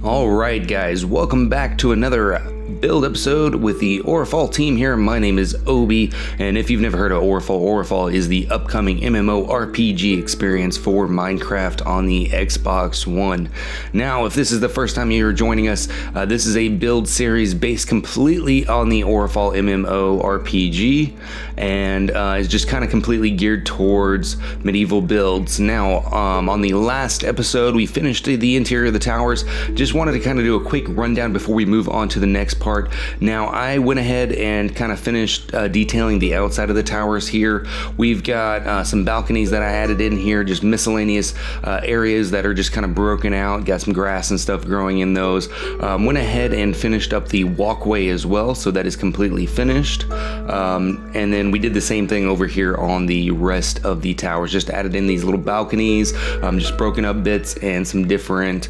Alright guys, welcome back to another build episode with the Aurafall team here. My name is Obi, and if you've never heard of Aurafall, Aurafall is the upcoming MMO RPG experience for Minecraft on the Xbox One. Now, if this is the first time you're joining us, this is a build series based completely on the Aurafall MMO RPG, and is just kind of completely geared towards medieval builds. Now, on the last episode, we finished the interior of the towers. Just wanted to kind of do a quick rundown before we move on to the next part. Now, I went ahead and kind of finished detailing the outside of the towers here. We've got some balconies that I added in here, just miscellaneous areas that are just kind of broken out. Got some grass and stuff growing in those. Went ahead and finished up the walkway as well, so that is completely finished. And then we did the same thing over here on the rest of the towers. Just added in these little balconies, just broken up bits and some different,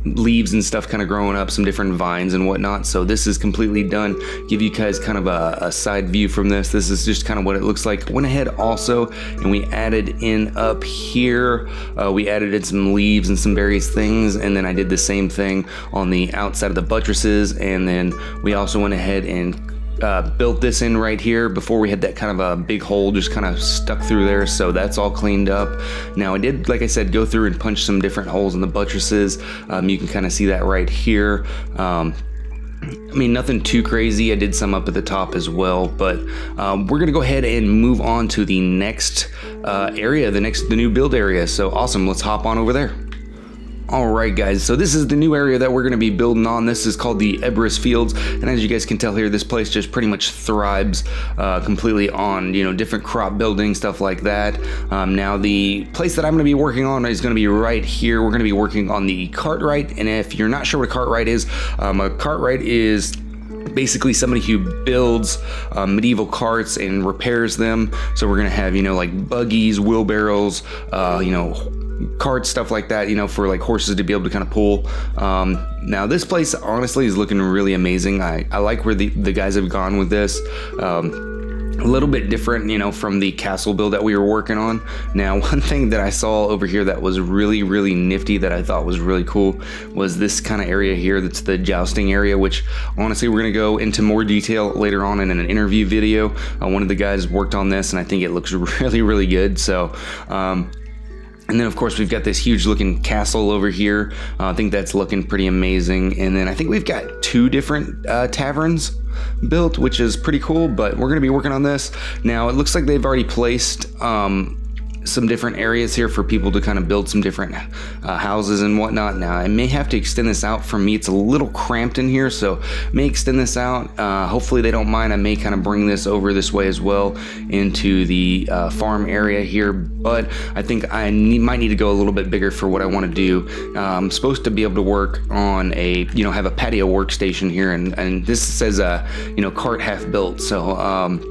leaves and stuff kind of growing up, some different vines and whatnot. So this is completely done. Give you guys kind of a side view from this. This is just kind of what it looks like. Went ahead also and we added in up here, we added in some leaves and some various things, and then I did the same thing on the outside of the buttresses, and then we also went ahead and built this in right here. Before we had that kind of a big hole just kind of stuck through there, so that's all cleaned up. Now I did, like I said, go through and punch some different holes in the buttresses. You can kind of see that right here. I mean, nothing too crazy. I did some up at the top as well, but we're gonna go ahead and move on to the next area, the new build area. So awesome, let's hop on over there. Alright guys, so this is the new area that we're going to be building on. This is called the Ebris Fields, and as you guys can tell here, this place just pretty much thrives completely on, different crop building, stuff like that. Now the place that I'm going to be working on is going to be right here. We're going to be working on the Cartwright, and if you're not sure what a Cartwright is, a Cartwright is basically somebody who builds medieval carts and repairs them. So we're going to have, like buggies, wheelbarrows, carts, stuff like that, for like horses to be able to kind of pull. Now this place honestly is looking really amazing. I like where the guys have gone with this. A little bit different, from the castle build that we were working on. Now, one thing that I saw over here that was really, really nifty, that I thought was really cool, was this kind of area here. That's the jousting area, which honestly we're going to go into more detail later on in an interview video. One of the guys worked on this, and I think it looks really, really good. So and then of course we've got this huge looking castle over here. I think that's looking pretty amazing. And then I think we've got two different taverns built, which is pretty cool, but we're gonna be working on this. Now it looks like they've already placed some different areas here for people to kind of build some different houses and whatnot. Now I may have to extend this out. For me, it's a little cramped in here, so I may extend this out. Hopefully they don't mind. I may kind of bring this over this way as well into the farm area here, but I think I might need to go a little bit bigger for what I want to do. I'm supposed to be able to work on a, have a patio workstation here, and this says cart half built, so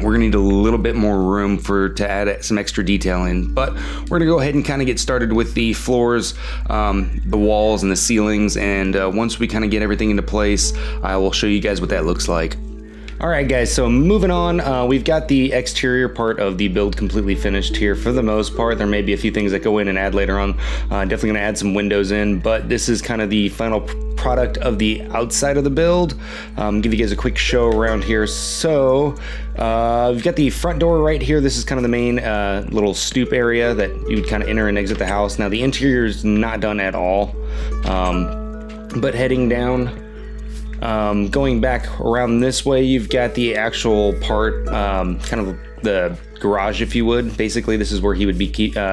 we're gonna need a little bit more room to add some extra detail in, but we're gonna go ahead and kind of get started with the floors, the walls and the ceilings, and once we kind of get everything into place, I will show you guys what that looks like. Alright guys, so moving on, we've got the exterior part of the build completely finished here for the most part. There may be a few things that go in and add later on. Definitely going to add some windows in, but this is kind of the final product of the outside of the build. Give you guys a quick show around here. So we've got the front door right here. This is kind of the main little stoop area that you would kind of enter and exit the house. Now the interior is not done at all, but heading down, going back around this way, you've got the actual part, kind of the garage, if you would. Basically, this is where he would be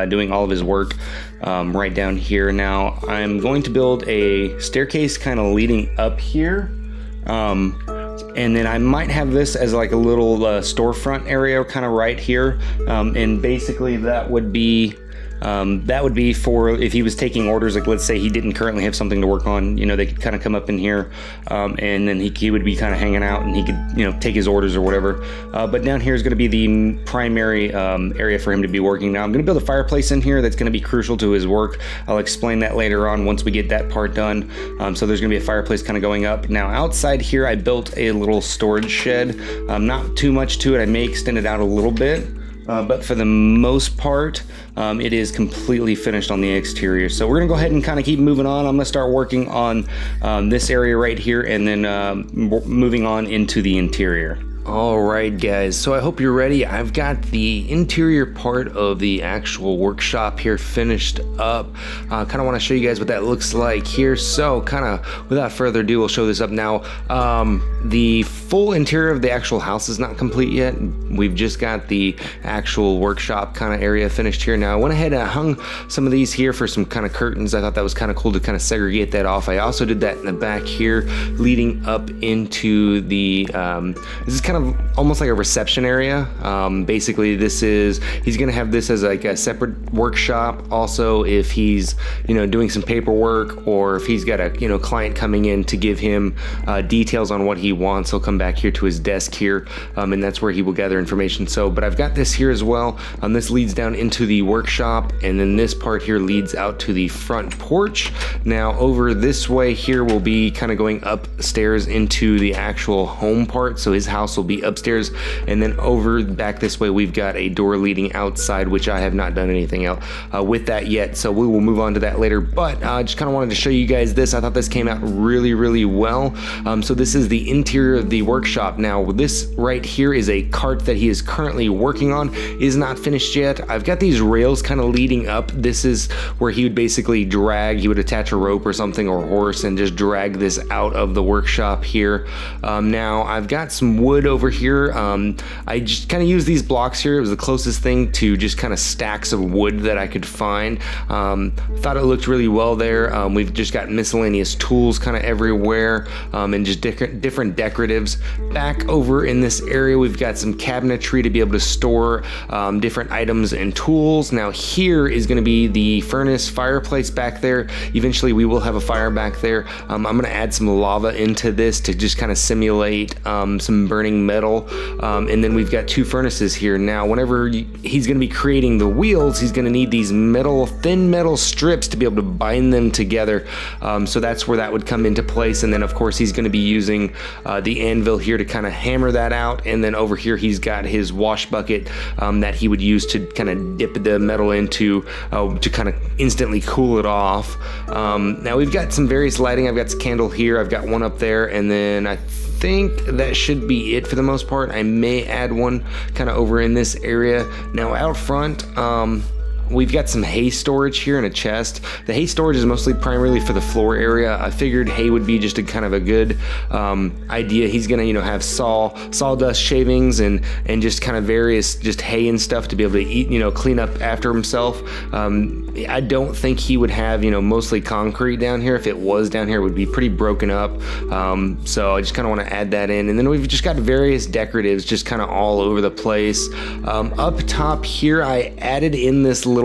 doing all of his work, right down here. Now, I'm going to build a staircase kind of leading up here, and then I might have this as like a little storefront area kind of right here, and basically that would be for if he was taking orders. Like, let's say he didn't currently have something to work on, they could kind of come up in here, and then he would be kind of hanging out, and he could, take his orders or whatever. But down here is going to be the primary area for him to be working. Now I'm going to build a fireplace in here that's going to be crucial to his work. I'll explain that later on once we get that part done. So there's going to be a fireplace kind of going up. Now outside here, I built a little storage shed. Not too much to it. I may extend it out a little bit. but for the most part, it is completely finished on the exterior. So we're gonna go ahead and kind of keep moving on. I'm gonna start working on this area right here, and then moving on into the interior. Alright guys, so I hope you're ready. I've got the interior part of the actual workshop here finished up. Kind of want to show you guys what that looks like here. So kind of without further ado, we'll show this up now. The full interior of the actual house is not complete yet. We've just got the actual workshop kind of area finished here. Now I went ahead and hung some of these here for some kind of curtains. I thought that was kind of cool to kind of segregate that off. I also did that in the back here leading up into the this is kind of almost like a reception area. Basically he's gonna have this as like a separate workshop. Also, if he's doing some paperwork, or if he's got a client coming in to give him details on what he wants, he'll come back here to his desk here, and that's where he will gather information. So but I've got this here as well. This leads down into the workshop, and then this part here leads out to the front porch. Now over this way here we'll be kind of going upstairs into the actual home part, so his house will be upstairs, and then over back this way we've got a door leading outside, which I have not done anything else with that yet, so we will move on to that later. But I just kind of wanted to show you guys this. I thought this came out really well. So this is the interior of the workshop. Now this right here is a cart that he is currently working on, is not finished yet. I've got these rails kind of leading up. This is where he would basically he would attach a rope or something, or horse, and just drag this out of the workshop here. Now I've got some wood over here. I just kind of used these blocks here. It was the closest thing to just kind of stacks of wood that I could find. Thought it looked really well there. We've just got miscellaneous tools kind of everywhere, and just different decoratives. Back over in this area we've got some cabinetry to be able to store different items and tools. Now here is going to be the furnace fireplace back there. Eventually we will have a fire back there. I'm going to add some lava into this to just kind of simulate some burning metal, and then we've got two furnaces here. Now whenever he's going to be creating the wheels, he's going to need these thin metal strips to be able to bind them together, so that's where that would come into place. And then of course he's going to be using the anvil here to kind of hammer that out, and then over here he's got his wash bucket that he would use to kind of dip the metal into to kind of instantly cool it off. Now we've got some various lighting. I've got a candle here, I've got one up there, and then I think that should be it for the most part. I may add one kind of over in this area. Now out front, we've got some hay storage here in a chest. The hay storage is mostly primarily for the floor area. I figured hay would be just a kind of a good idea. He's gonna have sawdust shavings and just kind of various just hay and stuff to be able to eat, clean up after himself. I don't think he would have mostly concrete down here. If it was down here, it would be pretty broken up. So I just kind of want to add that in. And then we've just got various decoratives just kind of all over the place. Up top here I added in this little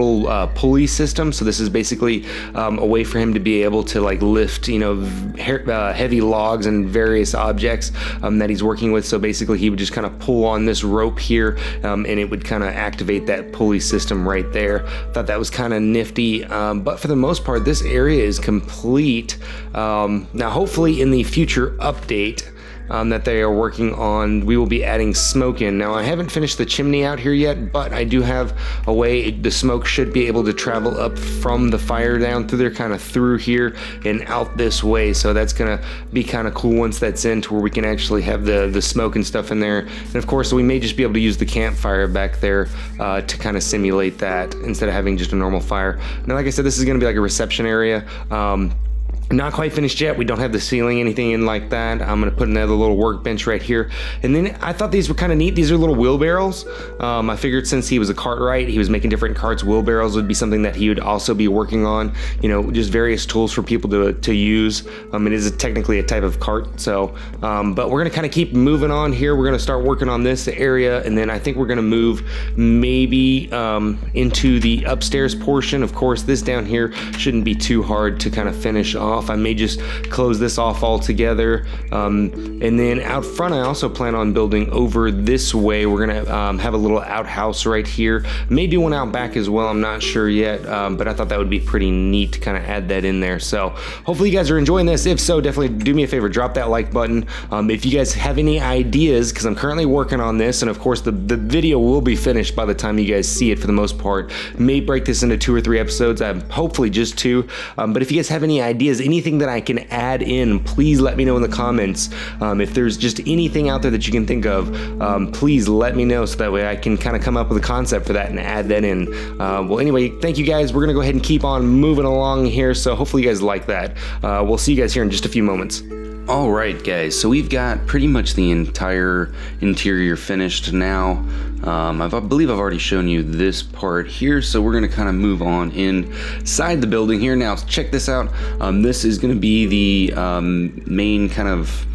pulley system. So this is basically a way for him to be able to like lift heavy logs and various objects that he's working with. So basically he would just kind of pull on this rope here, and it would kind of activate that pulley system right there. Thought that was kind of nifty, but for the most part this area is complete. Now hopefully in the future update that they are working on, we will be adding smoke in. Now I haven't finished the chimney out here yet, but I do have a way the smoke should be able to travel up from the fire down through there, kind of through here and out this way. So that's gonna be kind of cool once that's in, to where we can actually have the smoke and stuff in there. And of course we may just be able to use the campfire back there to kind of simulate that instead of having just a normal fire. Now like I said, this is gonna be like a reception area. Not quite finished yet. We don't have the ceiling, anything in like that. I'm gonna put another little workbench right here. And then I thought these were kind of neat. These are little wheelbarrows. I figured since he was a Cartwright, he was making different carts, wheelbarrows would be something that he would also be working on. Just various tools for people to use. It is technically a type of cart. So, but we're gonna kind of keep moving on here. We're gonna start working on this area, and then I think we're gonna move maybe into the upstairs portion. Of course, this down here shouldn't be too hard to kind of finish off. off. I may just close this off altogether. And then out front, I also plan on building over this way. We're gonna have a little outhouse right here. May do one out back as well, I'm not sure yet, but I thought that would be pretty neat to kind of add that in there. So hopefully you guys are enjoying this. If so, definitely do me a favor, drop that like button. If you guys have any ideas, because I'm currently working on this, and of course the video will be finished by the time you guys see it for the most part. May break this into 2 or 3 episodes, hopefully just 2. But if you guys have any ideas, anything that I can add in, please let me know in the comments. If there's just anything out there that you can think of, please let me know so that way I can kind of come up with a concept for that and add that in. Well, anyway, thank you guys. We're gonna go ahead and keep on moving along here, so hopefully you guys like that. We'll see you guys here in just a few moments. All right, guys, so we've got pretty much the entire interior finished now. I believe I've already shown you this part here, so we're gonna kind of move on inside the building here. Now, check this out. This is gonna be the main kind of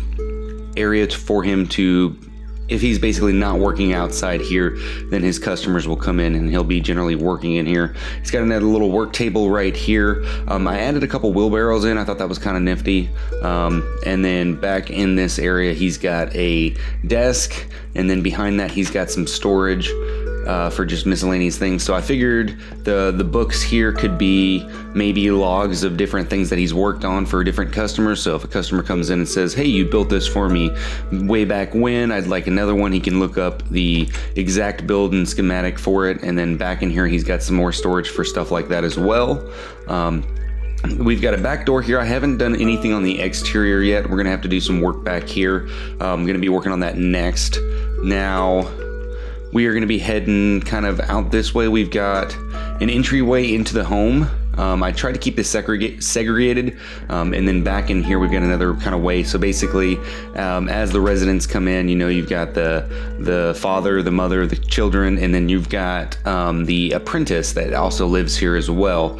area for him to, if he's basically not working outside here, then his customers will come in and he'll be generally working in here. He's got another little work table right here. I added a couple wheelbarrows in. I thought that was kind of nifty. And then back in this area, he's got a desk, and then behind that, he's got some storage for just miscellaneous things. So I figured the books here could be maybe logs of different things that he's worked on for different customers. So if a customer comes in and says, hey, you built this for me way back when, I'd like another one, he can look up the exact build and schematic for it. And then back in here, he's got some more storage for stuff like that as well. We've got a back door here. I haven't done anything on the exterior yet. We're gonna have to do some work back here. I'm gonna be working on that next. Now, we are going to be heading kind of out this way. We've got an entryway into the home. I tried to keep this segregated, and then back in here we've got another kind of way. So basically, as the residents come in, you know, you've got the father, the mother, the children, and then you've got the apprentice that also lives here as well.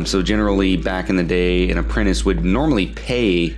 So generally, back in the day, an apprentice would normally pay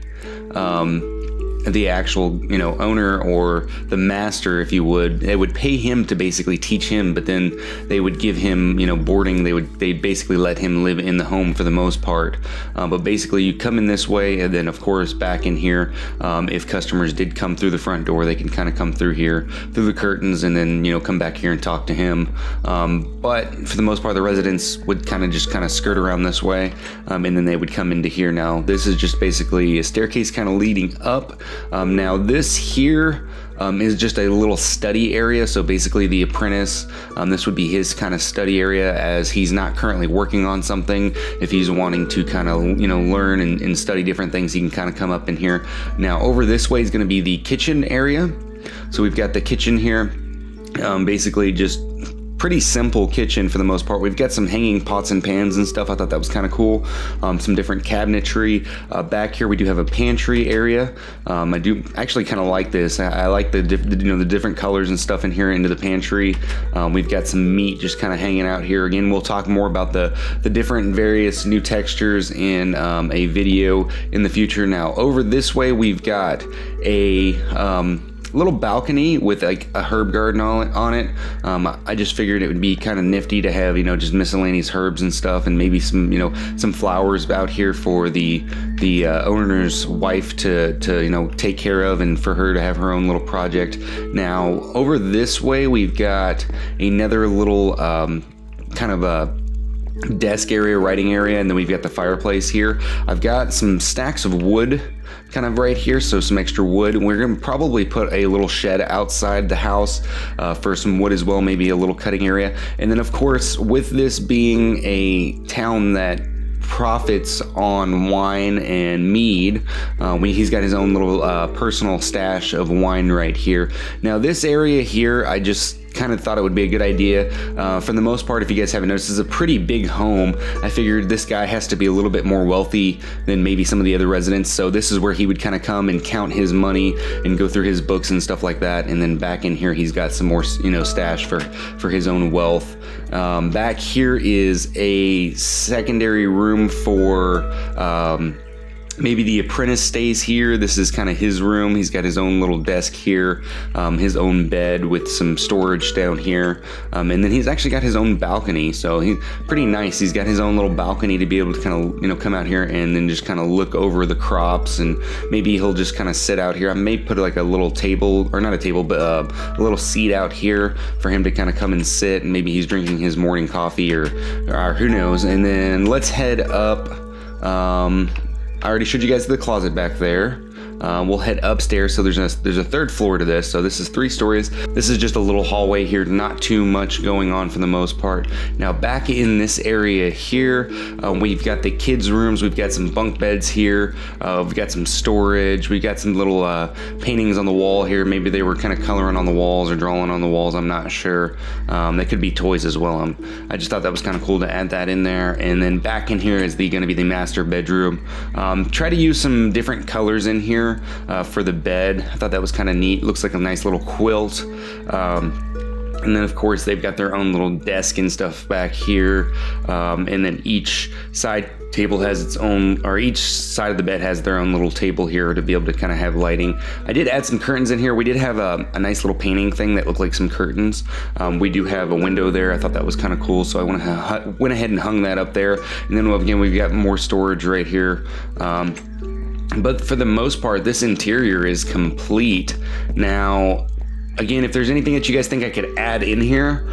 the actual, you know, owner or the master, if you would. They would pay him to basically teach him, but then they would give him, you know, boarding. They'd basically let him live in the home for the most part. But basically, you come in this way, and then of course back in here, if customers did come through the front door, they can kind of come through here through the curtains, and then, you know, come back here and talk to him. But for the most part, the residents would kind of skirt around this way, and then they would come into here. Now, this is just basically a staircase kind of leading up. Now this here is just a little study area. So basically the apprentice, this would be his kind of study area, as he's not currently working on something. If he's wanting to kind of, you know, learn and study different things, he can kind of come up in here. Now over this way is going to be the kitchen area. So we've got the kitchen here, basically just pretty simple kitchen for the most part. We've got some hanging pots and pans and stuff. I thought that was kind of cool. Some different cabinetry. Back here we do have a pantry area. I do actually kind of like this. I like the different colors and stuff in here into the pantry. We've got some meat just kind of hanging out here. Again, we'll talk more about the different various new textures in a video in the future. Now over this way we've got a little balcony with like a herb garden on it. I just figured it would be kind of nifty to have, you know, just miscellaneous herbs and stuff, and maybe some, you know, some flowers out here for the owner's wife to you know, take care of, and for her to have her own little project. Now over this way we've got another little kind of a desk area, writing area, and then we've got the fireplace here. I've got some stacks of wood kind of right here, so some extra wood, and we're gonna probably put a little shed outside the house for some wood as well, maybe a little cutting area. And then of course, with this being a town that profits on wine and mead, he's got his own little personal stash of wine right here. Now this area here, I just kind of thought it would be a good idea. For the most part, if you guys haven't noticed, this is a pretty big home. I figured this guy has to be a little bit more wealthy than maybe some of the other residents, so this is where he would kind of come and count his money and go through his books and stuff like that. And then back in here he's got some more, you know, stash for his own wealth. Back here is a secondary room for Maybe the apprentice stays here. This is kind of his room. He's got his own little desk here, his own bed with some storage down here. And then he's actually got his own balcony. So he's pretty nice. He's got his own little balcony to be able to kind of, you know, come out here and then just kind of look over the crops. And maybe he'll just kind of sit out here. I may put like a little table, or not a table, but a little seat out here for him to kind of come and sit. And maybe he's drinking his morning coffee or who knows. And then let's head up. I already showed you guys the closet back there. We'll head upstairs. So there's a third floor to this. So this is 3 stories. This is just a little hallway here. Not too much going on for the most part. Now back in this area here, we've got the kids' rooms. We've got some bunk beds here. We've got some storage. We've got some little paintings on the wall here. Maybe they were kind of coloring on the walls or drawing on the walls. I'm not sure. They could be toys as well. I just thought that was kind of cool to add that in there. And then back in here is going to be the master bedroom. Try to use some different colors in here. For the bed. I thought that was kind of neat. Looks like a nice little quilt. And then of course they've got their own little desk and stuff back here. And then each side table has its own, or each side of the bed has their own little table here to be able to kind of have lighting. I did add some curtains in here. We did have a nice little painting thing that looked like some curtains. We do have a window there. I thought that was kind of cool, so I went ahead and hung that up there. And then again, we've got more storage right here. But for the most part, this interior is complete. Now, again, if there's anything that you guys think I could add in here,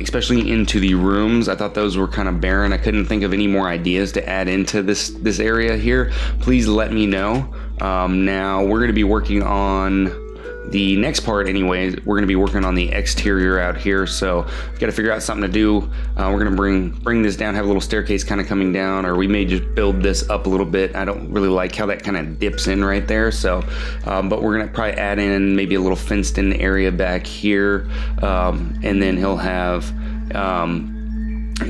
especially into the rooms, I thought those were kind of barren. I couldn't think of any more ideas to add into this area here. Please let me know. Now, we're going to be working on the next part anyways. We're going to be working on the exterior out here, so we've got to figure out something to do. We're going to bring this down, have a little staircase kind of coming down, or we may just build this up a little bit. I don't really like how that kind of dips in right there, so but we're going to probably add in maybe a little fenced in area back here, and then he'll have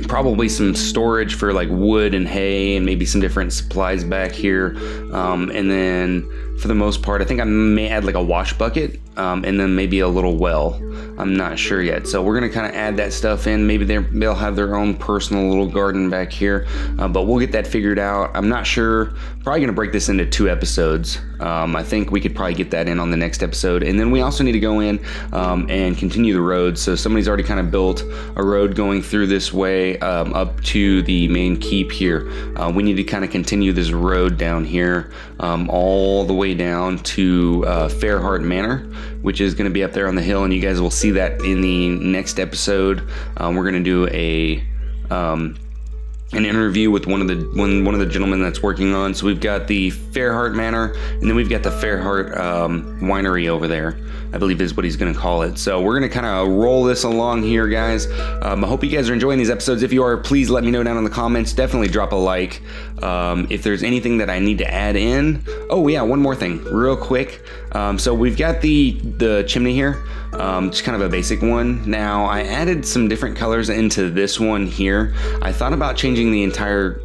probably some storage for like wood and hay and maybe some different supplies back here, and then for the most part I think I may add like a wash bucket, and then maybe a little well. I'm not sure yet, so we're gonna kind of add that stuff in. Maybe they'll have their own personal little garden back here, but we'll get that figured out. I'm not sure. Probably gonna break this into 2 episodes. I think we could probably get that in on the next episode, and then we also need to go in and continue the road. So somebody's already kind of built a road going through this way up to the main keep here. We need to kind of continue this road down here all the way down to Fairheart Manor, which is going to be up there on the hill, and you guys will see that in the next episode. We're going to do an interview with one of the gentlemen that's working on. So we've got the Fairheart Manor, and then we've got the Fairheart Winery over there, I believe is what he's going to call it. So we're going to kind of roll this along here, guys. I hope you guys are enjoying these episodes. If you are, please let me know down in the comments. Definitely drop a like. If there's anything that I need to add in. Oh yeah, one more thing real quick. So we've got the chimney here, just kind of a basic one. Now I added some different colors into this one here. I thought about changing the entire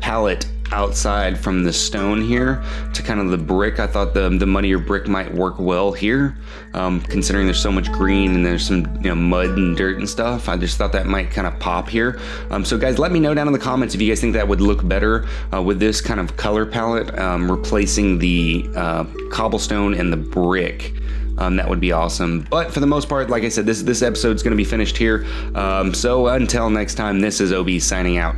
palette outside from the stone here to kind of the brick. I thought the muddier brick might work well here, considering there's so much green and there's some mud and dirt and stuff. I just thought that might kind of pop here. So guys, let me know down in the comments if you guys think that would look better with this kind of color palette, replacing the cobblestone and the brick. That would be awesome. But for the most part, like I said, this episode's going to be finished here. So until next time, this is OB signing out.